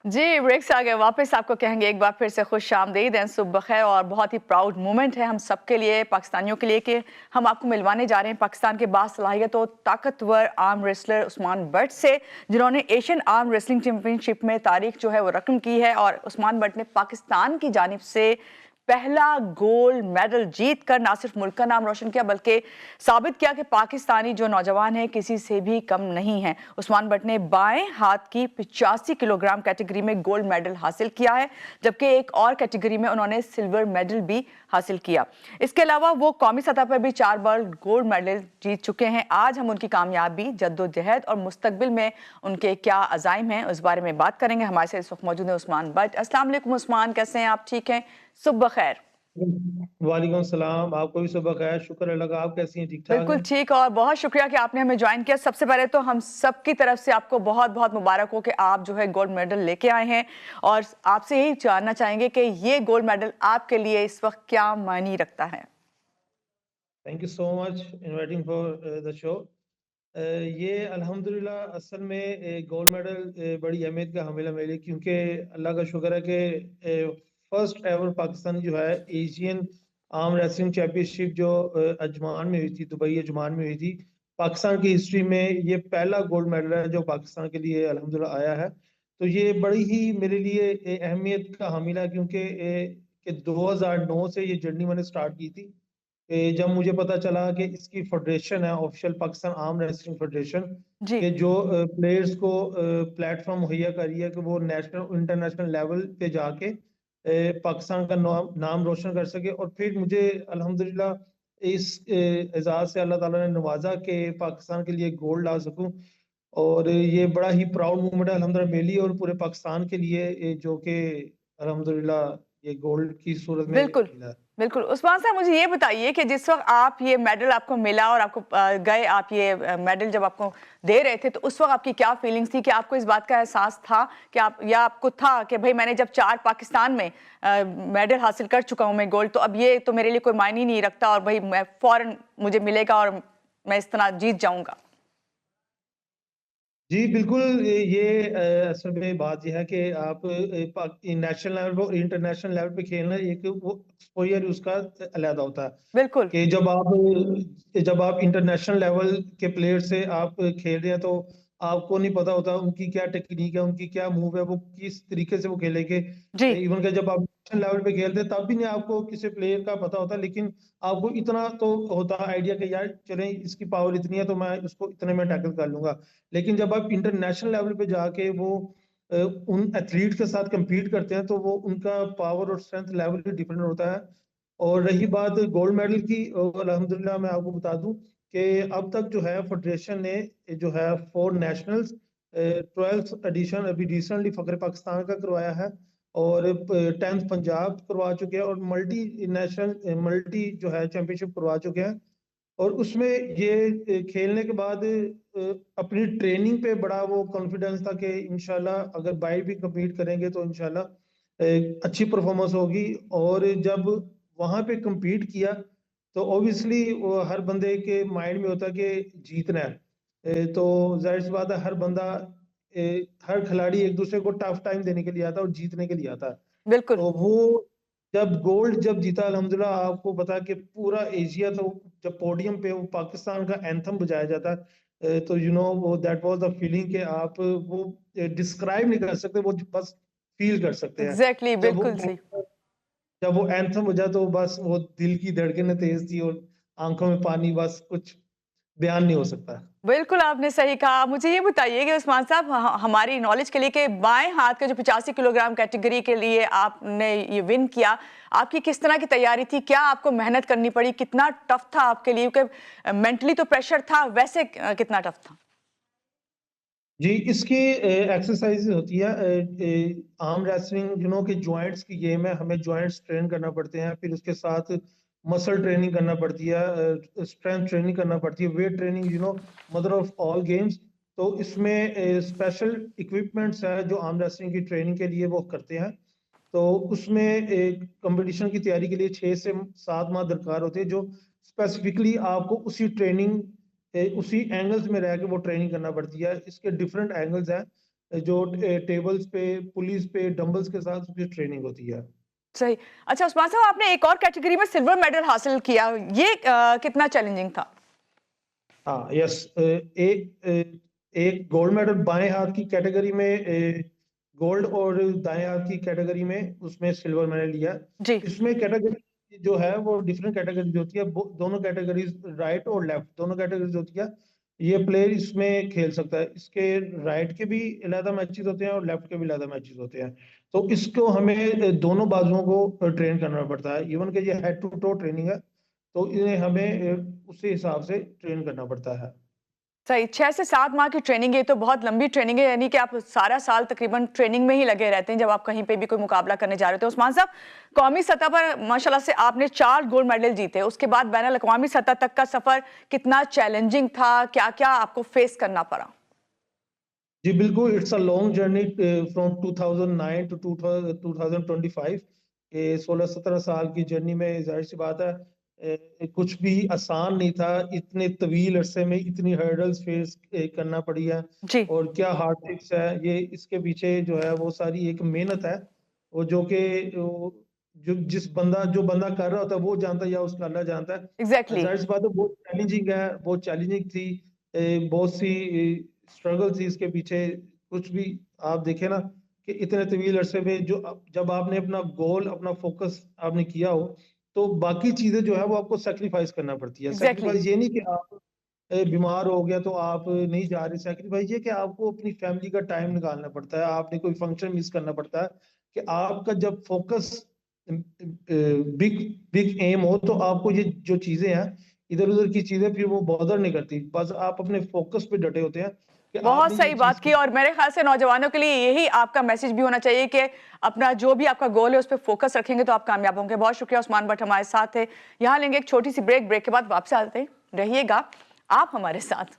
जी, break से आ गए वापस आपको कहेंगे एक बार फिर से खुशामदीद एंड सुबह खैर और बहुत ही प्राउड मोमेंट है हम सबके लिए, पाकिस्तानियों के लिए कि हम आपको मिलवाने जा रहे हैं पाकिस्तान के बासलाहियत और ताकतवर आर्म रेसलर उस्मान बट से, जिन्होंने एशियन आर्म रेसलिंग चैंपियनशिप में तारीख जो है वो रकम की है। और उस्मान बट ने पाकिस्तान की जानिब से पहला गोल्ड मेडल जीत कर ना सिर्फ मुल्क का नाम रोशन किया बल्कि साबित किया कि पाकिस्तानी जो नौजवान है किसी से भी कम नहीं है। उस्मान बट ने बाएं हाथ की 85 किलोग्राम कैटेगरी में गोल्ड मेडल हासिल किया है, जबकि एक और कैटेगरी में उन्होंने सिल्वर मेडल भी हासिल किया। इसके अलावा वो कौमी सतह पर भी 4 बार गोल्ड मेडल जीत चुके हैं। आज हम उनकी कामयाबी, जद्दोजहद और मुस्तकबिल में उनके क्या अज़ाइम हैं उस बारे में बात करेंगे। हमारे साथ इस वक्त मौजूद है उस्मान बट। अस्सलाम वालेकुम उस्मान, कैसे हैं आप? ठीक हैं? सुबह खैर। वालेकुम सलाम। आपको भी सुबह खैर। शुक्र अल्लाह का। आप कैसी हैं? ठीक ठाक बिल्कुल हैं? ठीक, और बहुत शुक्रिया कि आपने हमें ज्वाइन किया। सबसे पहले तो हम सब की तरफ से आपको बहुत बहुत मुबारक हो कि आप जो है गोल्ड मेडल लेके आए हैं, और आपसे यही जानना चाहेंगे कि ये गोल्ड मेडल आपके लिए इस वक्त क्या मायने रखता है। Thank you so much inviting for the show. ये अल्हम्दुलिल्लाह असल में गोल्ड मेडल बड़ी अहमियत का हामिल है मेरे लिए, क्योंकि अल्लाह का शुक्र है कि फर्स्ट एवर पाकिस्तानी जो है एशियन आर्म रेसलिंग चैंपियनशिप जो अजमान में हुई थी, दुबई अजमान में हुई थी, पाकिस्तान की हिस्ट्री में ये पहला गोल्ड मेडल है जो पाकिस्तान के लिए अल्हम्दुलिल्लाह आया है। तो ये बड़ी ही मेरे लिए अहमियत का हामिल है, क्योंकि 2009 से ये जर्नी मैंने स्टार्ट की थी। जब मुझे पता चला कि इसकी फेडरेशन है, official Pakistan arm wrestling federation, जी। के जो प्लेयर्स को प्लेटफॉर्म मुहैया कर रही है कि वो नेशनल इंटरनेशनल लेवल पे जाके पाकिस्तान का नाम रोशन कर सके। और फिर मुझे अल्हम्दुलिल्लाह इस एजाज से अल्लाह ताला ने नवाजा कि पाकिस्तान के लिए गोल्ड ला सकूं। और ये बड़ा ही प्राउड मोमेंट है अल्हम्दुलिल्लाह मेरे लिए और पूरे पाकिस्तान के लिए, जो कि अल्हम्दुलिल्लाह ये गोल्ड की सूरत में बिल्कुल मिला है। बिल्कुल। उस्मान साहब, मुझे ये बताइए कि जिस वक्त आप ये मेडल आपको मिला और आपको गए आप ये मेडल जब आपको दे रहे थे, तो उस वक्त आपकी क्या फीलिंग्स थी? कि आपको इस बात का एहसास था कि आप, या आपको था कि भाई मैंने जब 4 पाकिस्तान में मेडल हासिल कर चुका हूं मैं गोल्ड, तो अब ये तो मेरे लिए कोई मायने नहीं रखता और भाई मैं फौरन मुझे मिलेगा और मैं इस तरह जीत जाऊंगा? जी बिल्कुल। ये असल में बात यह है कि आप नेशनल लेवल पर इंटरनेशनल लेवल पे खेलना, एक वो एक्सपोजर उसका अलग होता है। बिल्कुल। कि जब आप इंटरनेशनल लेवल के प्लेयर से आप खेल रहे हैं, तो आपको नहीं पता होता उनकी क्या टेक्निक है, उनकी क्या मूव है, वो किस तरीके से वो खेलेंगे। जी। इवन के जब आप नेशनल लेवल पे खेलते हैं तब भी नहीं आपको किसी प्लेयर का पता होता, लेकिन आपको इतना तो होता आइडिया कि यार चलें इसकी पावर इतनी है तो मैं उसको इतने में टैकल कर लूंगा। लेकिन जब आप इंटरनेशनल लेवल पे जाके वो उन एथलीट के साथ compete करते हैं, तो वो उनका पावर और स्ट्रेंथ लेवल ही डिफरेंट होता है। और रही बात गोल्ड मेडल की, अल्हम्दुलिल्लाह मैं आपको बता दूं कि अब तक जो है फेडरेशन ने जो है 4 नेशनल्स, 12th एडिशन अभी रिसेंटली फखर पाकिस्तान का करवाया है, और 10th पंजाब करवा चुके हैं, और मल्टी नेशनल मल्टी जो है चैंपियनशिप करवा चुके हैं। और उसमें ये खेलने के बाद अपनी ट्रेनिंग पे बड़ा वो कॉन्फिडेंस था कि इंशाल्लाह अगर बाहर भी compete करेंगे तो इंशाल्लाह अच्छी परफॉर्मेंस होगी। और जब वहां पे compete किया, तो ऑब्वियसली वो हर बंदे के माइंड में होता है कि जीतना है। तो जाहिर सी बात है, हर बंदा हर खिलाड़ी एक दूसरे को टफ टाइम देने के लिए आता है और जीतने के लिए आता है। बिल्कुल। तो वो जब जीता अल्हम्दुलिल्लाह, आपको पता है कि पूरा एशिया, तो जब पोडियम पे वो पाकिस्तान का एंथम बजाया जाता है, तो वो दैट वाज द फीलिंग कि आप वो डिस्क्राइब नहीं कर सकते, वो बस फील कर सकते हैं। एग्जैक्टली, जब वो बिल्कुल सही। जब वो एंथम बजा, तो बस वो दिल की धड़कनें तेज थी और आंखों में पानी, बस कुछ बयान नहीं हो सकता। बिल्कुल, आपने सही कहा। मुझे ये बताइए कि उस्मान साहब, हमारी नॉलेज के लिए, कि बाएँ हाथ के जो 85 किलोग्राम कैटेगरी के लिए आपने ये विन किया, आपकी किस तरह की तैयारी थी? क्या आपको मेहनत करनी पड़ी? कितना टफ था आपके लिए? क्योंकि मेंटली तो प्रेशर था, वैसे कितना टफ था? जी, इसकी एक्सरसाइज होती है। आर्म रेसलिंग के जॉइंट्स की गेम है, हमें जॉइंट्स ट्रेन करना पड़ते हैं, फिर उसके साथ मसल ट्रेनिंग करना पड़ती है, स्ट्रेंथ ट्रेनिंग करना पड़ती है, weight training, mother of all games. तो इसमें स्पेशल इक्विपमेंट्स है जो आर्म रेसलिंग की ट्रेनिंग के लिए वो करते हैं। तो उसमें एक कंपटीशन की तैयारी के लिए 6 से 7 माह दरकार होते हैं, जो स्पेसिफिकली आपको उसी एंगल्स में रह के वो ट्रेनिंग करना पड़ती है। इसके डिफरेंट एंगल्स हैं। जो टेबल्स पे, पुलीज पे, डंबल्स के साथ उसकी ट्रेनिंग होती है। सही। अच्छा उस्मान साहब, आपने एक और कैटेगरी में सिल्वर मेडल हासिल किया, ये कितना चैलेंजिंग था? हाँ, यस। एक गोल्ड मेडल बाएं हाथ की कैटेगरी में, गोल्ड, और दाएं हाथ की कैटेगरी में उसमें सिल्वर मेडल लिया। जी। इसमें कैटेगरी जो है वो डिफरेंट कैटेगरीज होती है, दोनों कैटेगरीज राइट और लेफ्ट दोनों कैटेगरीज होती है। ये प्लेयर इसमें खेल सकता है। इसके राइट के भी अलग मैचेस होते हैं और लेफ्ट के भी अलग मैचेस होते हैं। तो इसको हमें दोनों बाजुओं को ट्रेन करना पड़ता है। इवन के ये हेड टू टो ट्रेनिंग है, तो इन्हें हमें उसी हिसाब से ट्रेन करना पड़ता है। सही। 6 से 7 माह की ट्रेनिंग है, तो बहुत लंबी ट्रेनिंग है, यानी कि आप सारा साल तकरीबन ट्रेनिंग में ही लगे रहते हैं जब आप कहीं पे भी कोई मुकाबला करने जा रहे होते हैं। उस्मान साहब, कौमी सतह पर माशाल्लाह से आपने 4 गोल्ड मेडल जीते, उसके बाद बैनुल अक़वामी सतह तक का सफर कितना चैलेंजिंग था, क्या क्या आपको फेस करना पड़ा? जी बिल्कुल, it's a long journey from 2009 to 2025। ये 16-17 साल की जर्नी में जाहिर सी बात है कुछ भी आसान नहीं था। इतने तवील अरसे में इतनी हर्डल्स फेस करना पड़ी है, जी। और क्या हार्डशिप्स है ये, इसके पीछे जो है वो सारी एक मेहनत है। वो जो कि जो बंदा कर रहा होता है वो जानता है या उसका अल्लाह जानता है। एग्जैक्टली। जाहिर सी बात है बहुत चैलेंजिंग है, बहुत चैलेंजिंग थी। बहुत सी स्ट्रगल थी इसके पीछे। कुछ भी आप देखें ना कि इतने तवील अरसे में जब आपने अपना गोल, अपना फोकस आपने किया हो, तो बाकी चीजें जो है वो आपको सेक्रीफाइस करना पड़ती है। एग्जैक्टली। सेक्रीफाइस ये नहीं कि आप बीमार हो गया तो आप नहीं जा रहे। सेक्रीफाइस ये कि आपको अपनी फैमिली का टाइम निकालना पड़ता है, आपने कोई फंक्शन मिस करना पड़ता है। कि आपका जब फोकस बिग बिग एम हो तो आपको ये जो चीजें हैं, इधर उधर की चीजें फिर वो बॉदर नहीं करती। बस आप अपने फोकस पे डटे होते हैं कि बहुत आपने ये सही बात चीज की, और मेरे ख्याल से नौजवानों के लिए यही आपका मैसेज भी होना चाहिए कि अपना जो भी आपका गोल है उस पर फोकस रखेंगे तो आप कामयाब होंगे। बहुत शुक्रिया, उस्मान भट्ट हमारे साथ थे। यहाँ लेंगे एक छोटी सी ब्रेक के बाद वापस आते हैं, रहिएगा आप हमारे साथ।